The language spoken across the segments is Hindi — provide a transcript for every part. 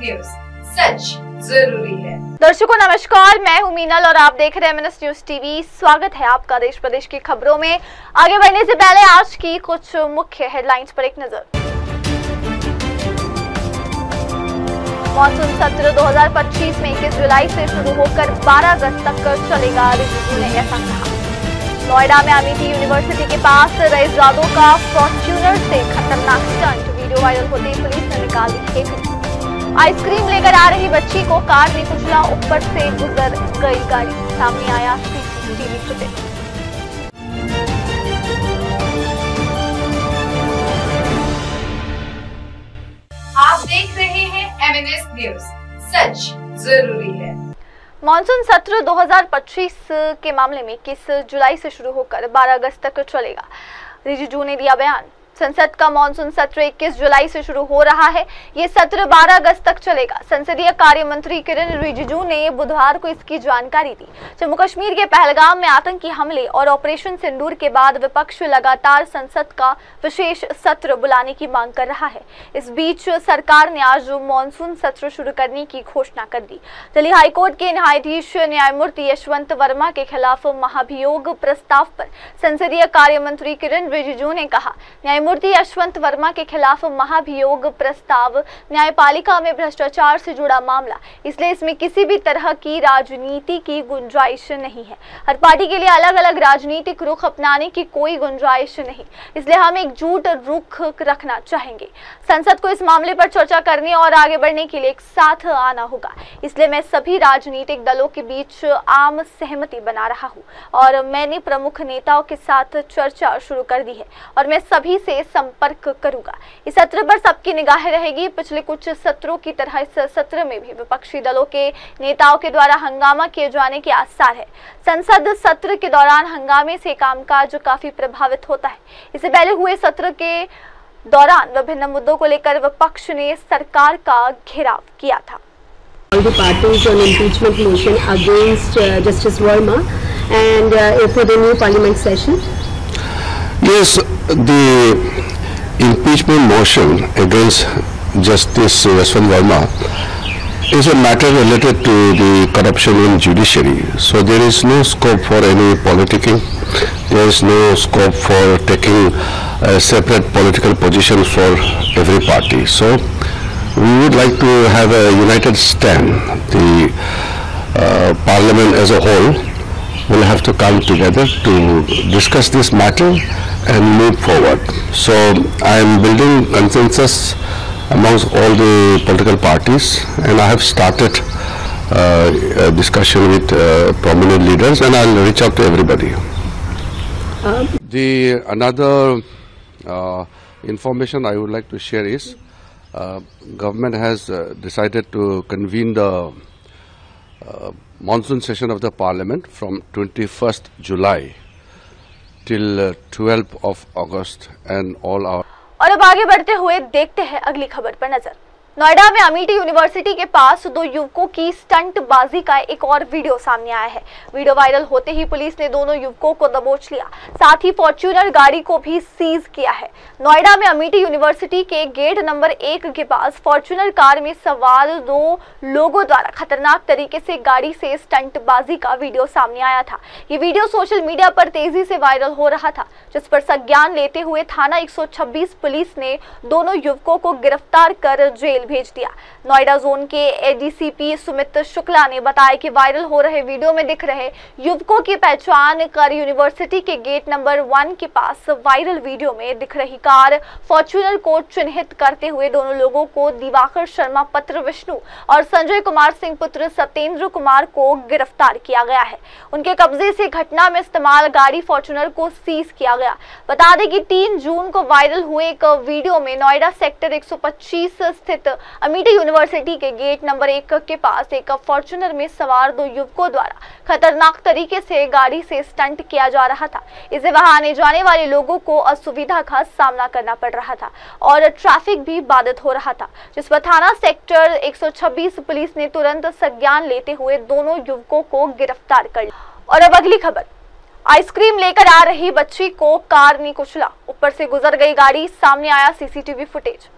न्यूज, सच जरूरी है। दर्शकों नमस्कार, मैं हूं मीनल और आप देख रहे हैं MNS न्यूज टीवी। स्वागत है आपका देश प्रदेश की खबरों में। आगे बढ़ने से पहले आज की कुछ मुख्य हेडलाइंस पर एक नजर। मॉनसून सत्र 2025 में 21 जुलाई से शुरू होकर 12 अगस्त तक चलेगा, रिजिजू ने ऐसा कहा। नोएडा में अमेठी यूनिवर्सिटी के पास रईस जादव का फॉर्च्यूनर से खतरनाक स्टंट, वीडियो वायरल होते ही पुलिस ने निकाली खेपी। आइसक्रीम लेकर आ रही बच्ची को कार ने कुचला, ऊपर से गुजर गई गाड़ी, सामने आया CCTV फुटेज। आप देख रहे हैं MNS न्यूज, सच जरूरी है। मॉनसून सत्र 2025 के मामले में 21 जुलाई से शुरू होकर 12 अगस्त तक चलेगा, रिजिजू ने दिया बयान। संसद का मॉनसून सत्र 21 जुलाई से शुरू हो रहा है। ये सत्र 12 अगस्त तक चलेगा। संसदीय कार्य मंत्री किरण रिजिजू ने बुधवार को इसकी जानकारी दी। जम्मू कश्मीर के पहलगाम में आतंकी हमले और ऑपरेशन सिंदूर के बाद विपक्ष लगातार संसद का विशेष सत्र बुलाने की मांग कर रहा है। इस बीच सरकार ने आज मॉनसून सत्र शुरू करने की घोषणा कर दी। दिल्ली हाईकोर्ट के न्यायाधीश न्यायमूर्ति यशवंत वर्मा के खिलाफ महाभियोग प्रस्ताव पर संसदीय कार्य मंत्री किरण रिजिजू ने कहा, न्यायमूर्ति यशवंत वर्मा के खिलाफ महाभियोग प्रस्ताव न्यायपालिका में भ्रष्टाचार से जुड़ा मामला, इसलिए इसमें किसी भी तरह की राजनीति की गुंजाइश नहीं है। हर पार्टी के लिए अलग अलग राजनीतिक रुख अपनाने की कोई गुंजाइश नहीं, इसलिए हम एकजुट रुख रखना चाहेंगे। संसद को इस मामले पर चर्चा करने और आगे बढ़ने के लिए एक साथ आना होगा, इसलिए मैं सभी राजनीतिक दलों के बीच आम सहमति बना रहा हूँ और मैंने प्रमुख नेताओं के साथ चर्चा शुरू कर दी है और मैं सभी से संपर्क करूंगा। इस सत्र पर सबकी निगाह रहेगी। पिछले कुछ सत्रों की तरह इस सत्र में भी विपक्षी दलों के नेताओं के द्वारा हंगामा किए जाने के आसार है। संसद सत्र के दौरान हंगामे से कामकाज काफी प्रभावित होता है। इससे पहले हुए सत्र के दौरान विभिन्न मुद्दों को लेकर विपक्ष ने सरकार का घेराव किया था। All the parties on impeachment motion against Justice Verma and for the new parliament session. Yes, the impeachment motion against Justice Yashwant Verma is a matter related to the corruption in judiciary. So there is no scope for any politicking. There is no scope for taking a separate political position for every party. So we would like to have a united stand. The Parliament as a whole will have to come together to discuss this matter and move forward. So I am building consensus amongst all the political parties, and I have started a discussion with prominent leaders, and I'll reach out to everybody. The another information I would like to share is government has decided to convene the monsoon session of the parliament from 21st July till 12th of August and all our। और अब आगे बढ़ते हुए देखते हैं अगली खबर पर नजर। नोएडा में अमेठी यूनिवर्सिटी के पास 2 युवकों की स्टंटबाजी का एक और वीडियो सामने आया है। वीडियो वायरल होते ही पुलिस ने दोनों युवकों को दबोच लिया, साथ ही फॉर्च्यूनर गाड़ी को भी सीज किया है। नोएडा में अमेठी यूनिवर्सिटी के गेट नंबर 1 के पास फॉर्च्यूनर कार में सवार 2 लोगों द्वारा खतरनाक तरीके से गाड़ी से स्टंटबाजी का वीडियो सामने आया था। ये वीडियो सोशल मीडिया पर तेजी से वायरल हो रहा था, जिस पर संज्ञान लेते हुए थाना 126 पुलिस ने दोनों युवकों को गिरफ्तार कर जेल भेज दिया। नोएडा जोन के ADCP सुमित शुक्ला ने बताया कि वायरल हो रहे वीडियो में दिख रहे युवकों की पहचान कर यूनिवर्सिटी के गेट नंबर 1 के पास वायरल वीडियो में दिख रही कार फॉर्च्यूनर को चिन्हित करते हुए दोनों लोगों को दिवाकर शर्मा पुत्र विष्णु और संजय कुमार सिंह पुत्र सत्येंद्र कुमार को गिरफ्तार किया गया है। उनके कब्जे से घटना में इस्तेमाल गाड़ी फॉर्च्यूनर को सीज किया गया। बता दें कि 3 जून को वायरल हुए एक वीडियो में नोएडा सेक्टर 125 स्थित अमेठी यूनिवर्सिटी के गेट नंबर 1 के पास एक फॉर्च्यूनर में सवार 2 युवकों द्वारा खतरनाक तरीके से गाड़ी से स्टंट किया जा रहा था। इससे वहां आने जाने वाले लोगों को असुविधा का सामना करना पड़ रहा था और ट्रैफिक भी बाधित हो रहा था, जिस पर थाना सेक्टर 126 पुलिस ने तुरंत संज्ञान लेते हुए दोनों युवकों को गिरफ्तार कर लिया। और अब अगली खबर। आइसक्रीम लेकर आ रही बच्ची को कार ने कुचला, ऊपर से गुजर गई गाड़ी, सामने आया CCTV फुटेज।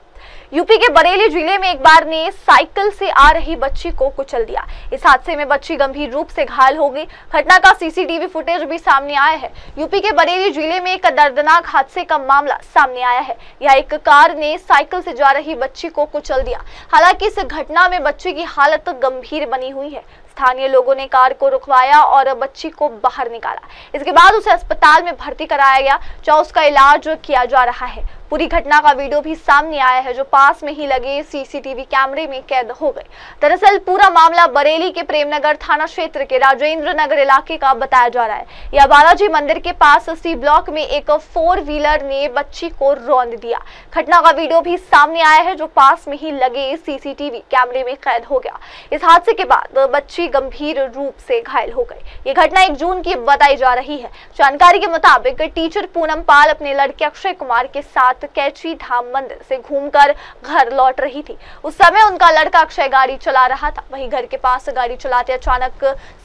यूपी के बरेली जिले में एक बार ने साइकिल से आ रही बच्ची को कुचल दिया। इस हादसे में बच्ची गंभीर रूप से घायल हो गई। घटना का सीसीटीवी फुटेज भी सामने आया है। यूपी के बरेली जिले में एक दर्दनाक हादसे का मामला सामने आया है। यह एक कार ने साइकिल से जा रही बच्ची को कुचल दिया। हालांकि इस घटना में बच्ची की हालत गंभीर बनी हुई है। स्थानीय लोगों ने कार को रुकवाया और बच्ची को बाहर निकाला। इसके बाद उसे अस्पताल में भर्ती कराया गया, जहां उसका इलाज किया जा रहा है। पूरी घटना का वीडियो भी सामने आया है, जो पास में ही लगे सीसीटीवी कैमरे में कैद हो गए। दरअसल पूरा मामला बरेली के प्रेमनगर थाना क्षेत्र के राजेंद्र नगर इलाके का बताया जा रहा है। यह बालाजी मंदिर के पास सी ब्लॉक में एक 4 व्हीलर ने बच्ची को रौंद दिया। घटना का वीडियो भी सामने आया है, जो पास में ही लगे सीसीटीवी कैमरे में कैद हो गया। इस हादसे के बाद बच्ची गंभीर रूप से घायल हो गई। ये घटना 1 जून की बताई जा रही है। जानकारी के मुताबिक टीचर पूनम पाल अपने लड़के अक्षय कुमार के साथ कैची धाम मंदिर से घूमकर घर लौट रही थी। उस समय उनका लड़का अक्षय गाड़ी चला रहा था। वहीं घर के पास गाड़ी चलाते अचानक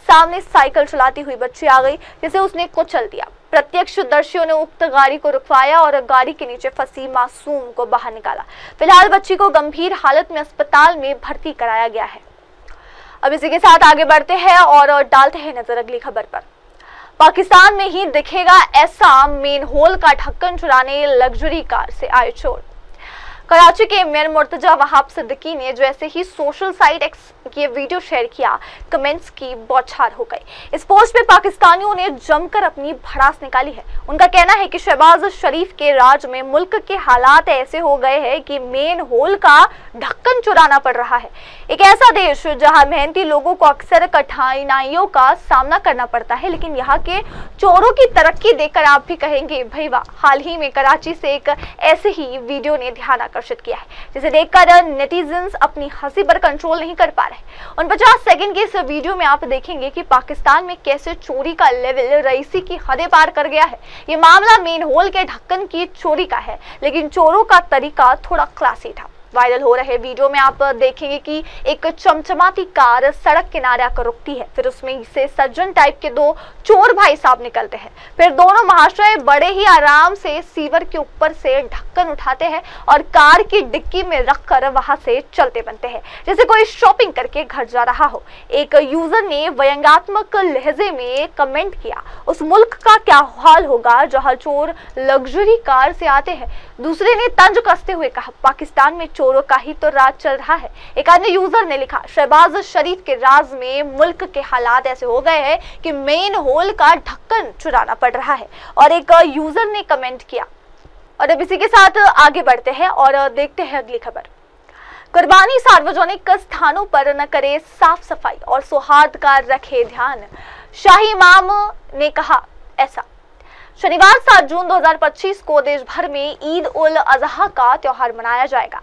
सामने साइकिल चलाती हुई बच्ची आ गई, जिसे उसने कुचल दिया। प्रत्यक्षदर्शियों ने उक्त गाड़ी को रुकवाया और गाड़ी के नीचे फंसी मासूम को बाहर निकाला। फिलहाल बच्ची को गंभीर हालत में अस्पताल में भर्ती कराया गया है। अब इसी के साथ आगे बढ़ते हैं और डालते हैं नजर अगली खबर पर। पाकिस्तान में ही दिखेगा ऐसा मेन होल का ढक्कन चुराने लग्जरी कार से आए चोर। कराची के मेयर मुर्तजा वहाब सिद्दीकी ने जैसे ही सोशल साइट एक्स ये वीडियो शेयर किया, कमेंट्स की बौछार हो गई। इस पोस्ट पे पाकिस्तानियों ने जमकर अपनी भड़ास निकाली है। उनका कहना है कि शहबाज शरीफ के राज में मुल्क के हालात ऐसे हो गए हैं कि मेन होल का ढक्कन चुराना पड़ रहा है। एक ऐसा देश जहां मेहनती लोगों को अक्सर कठिनाइयों का सामना करना पड़ता है, लेकिन यहाँ के चोरों की तरक्की देखकर आप भी कहेंगे भाई वाह। हाल ही में कराची से एक ऐसे ही वीडियो ने ध्यान आकर्षित किया है, जिसे देखकर नेटिजन्स अपनी हंसी पर कंट्रोल नहीं कर पा रहे। 49 सेकंड के इस वीडियो में आप देखेंगे कि पाकिस्तान में कैसे चोरी का लेवल रईसी की हदें पार कर गया है। ये मामला मेन होल के ढक्कन की चोरी का है, लेकिन चोरों का तरीका थोड़ा क्लासी था। वायरल हो रहे वीडियो में आप देखेंगे कि एक चमचमाती कार सड़क किनारे आकर रुकती है। फिर उसमें से सज्जन टाइप के 2 चोर भाई साहब निकलते हैं। फिर दोनों महाशय बड़े ही आराम से सीवर के ऊपर से ढक्कन उठाते हैं और कार की डिक्की में रखकर वहां से चलते बनते हैं, जैसे कोई शॉपिंग करके घर जा रहा हो। एक यूजर ने व्यंग्यात्मक लहजे में कमेंट किया, उस मुल्क का क्या हाल होगा जहां चोर लग्जरी कार से आते हैं। दूसरे ने तंज कसते हुए कहा, पाकिस्तान में चोरों का ही तो राज चल रहा है। एक अन्य यूजर ने लिखा, शहबाज शरीफ के राज में मुल्क के हालात ऐसे हो गए हैं कि मेन होल का ढक्कन चुराना पड़ रहा है। और एक यूजर ने कमेंट किया। और अब इसी के साथ आगे बढ़ते हैं और देखते हैं अगली खबर। कुर्बानी सार्वजनिक स्थानों पर न करे साफ सफाई और सौहार्द का रखे ध्यान, शाही इमाम ने कहा ऐसा। शनिवार 7 जून 2025 को देश भर में ईद उल अजहा का त्योहार मनाया जाएगा।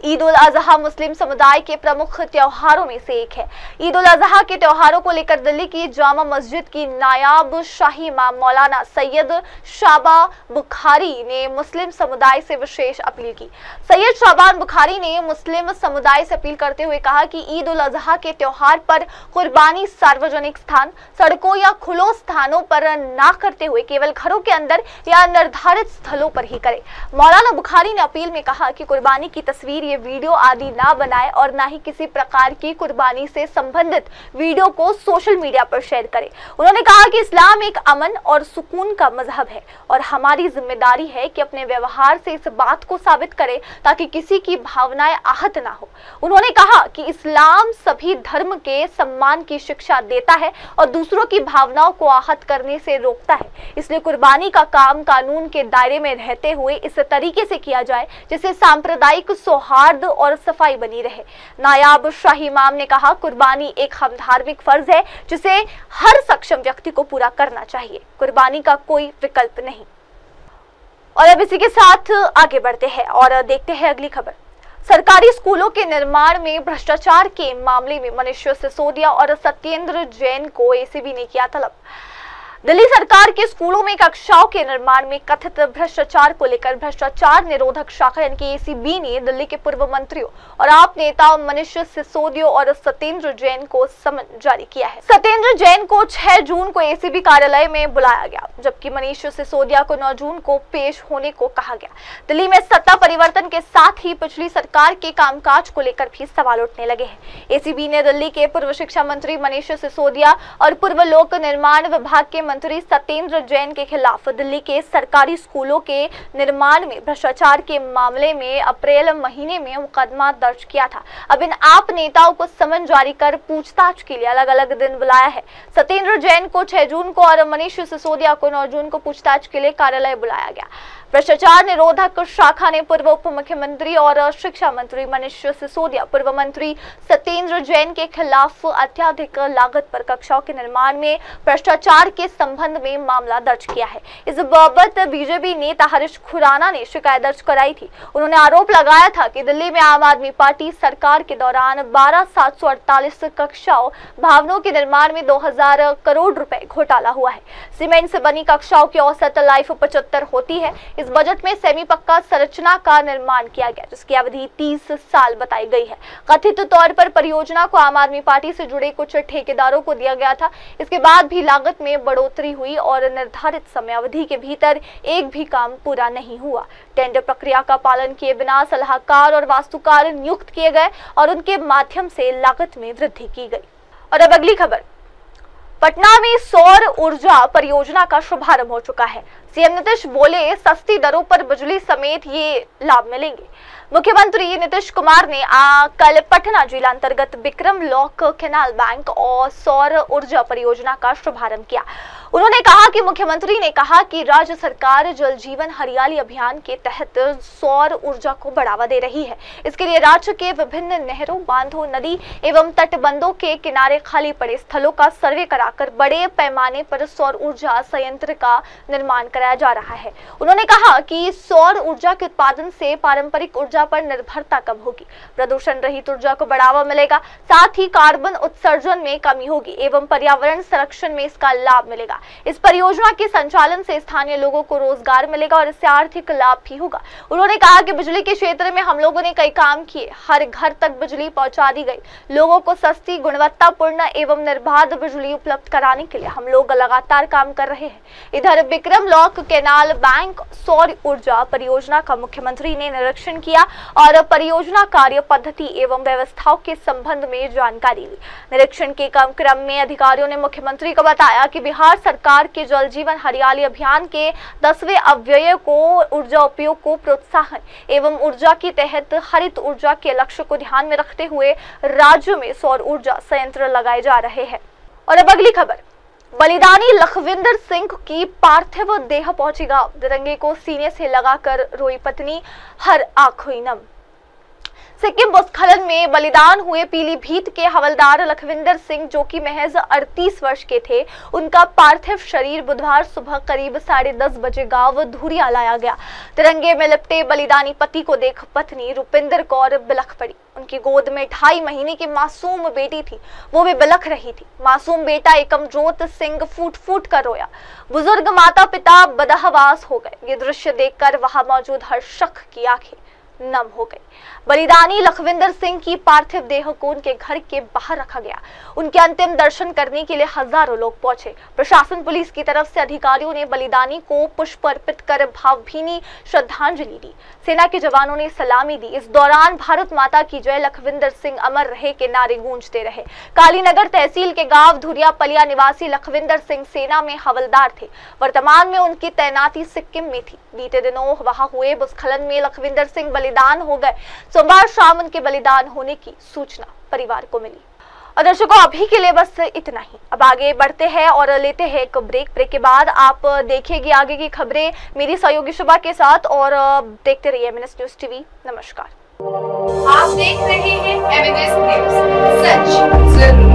ईद उल अजहा मुस्लिम समुदाय के प्रमुख त्योहारों में से एक है। ईद उल अजहा के त्योहारों को लेकर दिल्ली की जामा मस्जिद की नायाब शाही इमाम मौलाना सैयद शाबा बुखारी ने मुस्लिम समुदाय से विशेष अपील की। सैयद शाबान बुखारी ने मुस्लिम समुदाय से अपील करते हुए कहा कि ईद उल अजहा के त्योहार पर कुर्बानी सार्वजनिक स्थान, सड़कों या खुले स्थानों पर ना करते हुए केवल घरों के अंदर या निर्धारित स्थलों पर ही करे। मौलाना बुखारी ने अपील में कहा कि कुर्बानी की तस्वीर, ये वीडियो आदि ना बनाए और ना ही किसी प्रकार की कुर्बानी से संबंधित वीडियो को सोशल मीडिया पर शेयर करें। उन्होंने कहा कि इस्लाम एक अमन और सुकून का मजहब है और हमारी जिम्मेदारी है कि अपने व्यवहार से इस बात को साबित करें ताकि किसी की भावनाएं आहत ना हो। उन्होंने कहा कि इस्लाम सभी धर्म के सम्मान की शिक्षा देता है और दूसरों की भावनाओं को आहत करने से रोकता है, इसलिए कुर्बानी का काम कानून के दायरे में रहते हुए इस तरीके से किया जाए जिससे सांप्रदायिक सौहार्द और सफाई बनी रहे। नायाब शाही इमाम ने कहा, कुर्बानी एक हम धार्मिक फर्ज है जिसे हर सक्षम व्यक्ति को पूरा करना चाहिए। कुर्बानी का कोई विकल्प नहीं। और अब इसी के साथ आगे बढ़ते हैं और देखते हैं अगली खबर। सरकारी स्कूलों के निर्माण में भ्रष्टाचार के मामले में मनीष सिसोदिया और सत्येंद्र जैन को एसीबी ने किया तलब। दिल्ली सरकार के स्कूलों में कक्षाओं के निर्माण में कथित भ्रष्टाचार को लेकर भ्रष्टाचार निरोधक शाखा यानी कि एसीबी ने दिल्ली के पूर्व मंत्रियों और आप नेता मनीष सिसोदिया और सत्येंद्र जैन को समन जारी किया है। सत्येंद्र जैन को 6 जून को एसीबी कार्यालय में बुलाया गया, जबकि मनीष सिसोदिया को 9 जून को पेश होने को कहा गया। दिल्ली में सत्ता परिवर्तन के साथ ही पिछली सरकार के कामकाज को लेकर भी सवाल उठने लगे हैं। एसीबी ने दिल्ली के पूर्व शिक्षा मंत्री मनीष सिसोदिया और पूर्व लोक निर्माण विभाग के मंत्री सत्येंद्र जैन के खिलाफ दिल्ली के सरकारी स्कूलों के निर्माण में भ्रष्टाचार के मामले में अप्रैल महीने में मुकदमा दर्ज किया था। अब इन आप नेताओं को समन जारी कर पूछताछ के लिए अलग अलग दिन बुलाया है। सत्येंद्र जैन को 6 जून को और मनीष सिसोदिया को 9 जून को पूछताछ के लिए कार्यालय बुलाया गया। भ्रष्टाचार निरोधक शाखा ने पूर्व उप मुख्यमंत्री और शिक्षा मंत्री मनीष सिसोदिया, पूर्व मंत्री सत्येंद्र जैन के खिलाफ अत्यधिक लागत पर कक्षाओं के निर्माण में भ्रष्टाचार के संबंध में मामला दर्ज किया है। इस बाबत बीजेपी नेता हरीश खुराना ने शिकायत दर्ज कराई थी। उन्होंने आरोप लगाया था कि दिल्ली में आम आदमी पार्टी सरकार के दौरान 12,748 कक्षाओं भवनों के निर्माण में 2000 करोड़ रुपए घोटाला हुआ है। सीमेंट से बनी कक्षाओं की औसत लाइफ 75 होती है। इस बजट में सेमी पक्का संरचना का निर्माण किया गया, जिसकी अवधि 30 साल बताई गई है। कथित तौर पर परियोजना को आम आदमी पार्टी से जुड़े कुछ ठेकेदारों को दिया गया था। इसके बाद भी लागत में बढ़ोतरी हुई और निर्धारित समय अवधि के भीतर एक भी काम पूरा नहीं हुआ। टेंडर प्रक्रिया का पालन किए बिना सलाहकार और वास्तुकार नियुक्त किए गए और उनके माध्यम से लागत में वृद्धि की गई। और अब अगली खबर, पटना में सौर ऊर्जा परियोजना का शुभारंभ हो चुका है। सीएम नीतीश बोले सस्ती दरों पर बिजली समेत ये लाभ मिलेंगे। मुख्यमंत्री नीतीश कुमार ने कल पटना जिला अंतर्गत विक्रम लॉक कैनाल बैंक और सौर ऊर्जा परियोजना का शुभारंभ किया। उन्होंने कहा कि मुख्यमंत्री ने कहा कि राज्य सरकार जल जीवन हरियाली अभियान के तहत सौर ऊर्जा को बढ़ावा दे रही है। इसके लिए राज्य के विभिन्न नहरों, बांधों, नदी एवं तटबंधों के किनारे खाली पड़े स्थलों का सर्वे कराकर बड़े पैमाने पर सौर ऊर्जा संयंत्र का निर्माण कराया जा रहा है। उन्होंने कहा कि सौर ऊर्जा के उत्पादन से पारंपरिक ऊर्जा पर निर्भरता कम होगी, प्रदूषण रहित ऊर्जा को बढ़ावा मिलेगा, साथ ही कार्बन उत्सर्जन में कमी होगी एवं पर्यावरण संरक्षण में इसका लाभ मिलेगा। इस परियोजना के संचालन से स्थानीय लोगों को रोजगार मिलेगा और इससे आर्थिक लाभ भी होगा। उन्होंने कहा कि बिजली के क्षेत्र में हम लोगों ने कई काम किए, हर घर तक बिजली पहुंचा दी गई। लोगों को सस्ती, गुणवत्तापूर्ण एवं निर्बाध बिजली उपलब्ध कराने के लिए हम लोग लगातार काम कर रहे हैं। इधर विक्रम लॉक कैनाल बैंक सौर ऊर्जा परियोजना का मुख्यमंत्री ने निरीक्षण किया और परियोजना कार्य पद्धति एवं व्यवस्थाओं के संबंध में जानकारी ली। निरीक्षण के क्रम में अधिकारियों ने मुख्यमंत्री को बताया कि बिहार सरकार के जल जीवन हरियाली अभियान के 10वें अव्यय को ऊर्जा उपयोग को प्रोत्साहन एवं ऊर्जा के तहत हरित ऊर्जा के लक्ष्य को ध्यान में रखते हुए राज्य में सौर ऊर्जा संयंत्र लगाए जा रहे हैं। और अब अगली खबर, बलिदानी लखविंदर सिंह की पार्थिव देह पहुंची गांव। तिरंगे को सीने से लगाकर रोई पत्नी, हर आंख हुई नम। सिक्किम भूस्खलन में बलिदान हुए पीलीभीत के हवलदार लखविंदर सिंह, जो कि महज 38 वर्ष के थे, उनका पार्थिव शरीर बुधवार सुबह करीब 10:30 बजे गांव धुरिया लाया गया। तिरंगे में लिपटे बलिदानी पति को देख पत्नी रुपिंदर कौर बिलख पड़ी। उनकी गोद में 2.5 महीने की मासूम बेटी थी, वो भी बिलख रही थी। मासूम बेटा एकमजोत सिंह फूट फूट कर रोया। बुजुर्ग माता पिता बदहवास हो गए। ये दृश्य देखकर वहां मौजूद हर शख्स की आंखें नम हो गई। बलिदानी लखविंदर सिंह की पार्थिव देह को उनके घर के बाहर रखा गया। उनके अंतिम दर्शन करने के लिए हजारों लोग पहुंचे। प्रशासन, पुलिस की तरफ से अधिकारियों ने बलिदानी को पुष्प अर्पित कर भावभीनी श्रद्धांजलि दी। सेना के जवानों ने सलामी दी। इस दौरान भारत माता की जय, लखविंदर सिंह अमर रहे के नारे गूंजते रहे। कालीनगर तहसील के गांव धुरिया पलिया निवासी लखविंदर सिंह सेना में हवलदार थे। वर्तमान में उनकी तैनाती सिक्किम में थी। बीते दिनों वहां हुए भूस्खलन में लखविंदर सिंह बलिदान हो गए। सोमवार शाम उनके बलिदान होने की सूचना परिवार को मिली। और दर्शकों, अभी के लिए बस इतना ही। अब आगे बढ़ते हैं और लेते हैं एक ब्रेक के बाद आप देखेंगे आगे की खबरें मेरी सहयोगी शुभा के साथ और देखते रहिए MNS न्यूज टीवी। नमस्कार। आप देख रहे हैं MNS न्यूज, सच जरूरी।